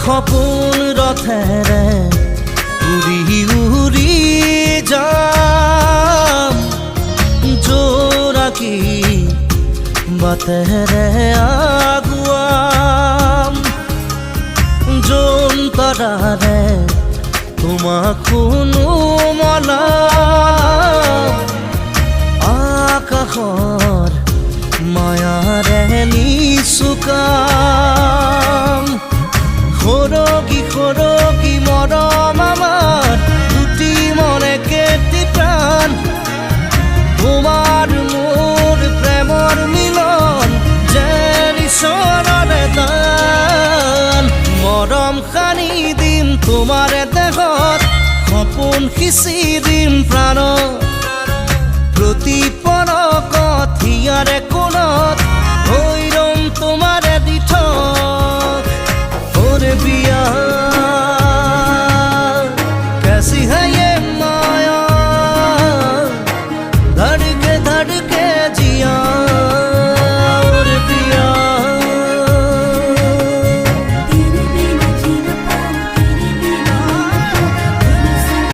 সপোন ৰথেৰে উৰি উৰি যাম জোনাকী বাটেৰে আগুৱাম জোনতৰাৰে তোমাক শুনো মনাম আকাশৰ মায়াৰে নিচুকাম সৰগী সৰগী মৰম আমাৰ দুটি মনে কেটি প্ৰাণ তোমাৰ মোৰ প্ৰেমৰ মিলন যেন ঈশ্বৰৰে দান মৰম সানি দিম তোমাৰ দেহত সপোন সিঁচি দিম প্ৰাণত প্ৰতি পলকত হিয়াৰে কোণত হৈ ৰম তোমাৰে দিঠক ওৰে বিয়া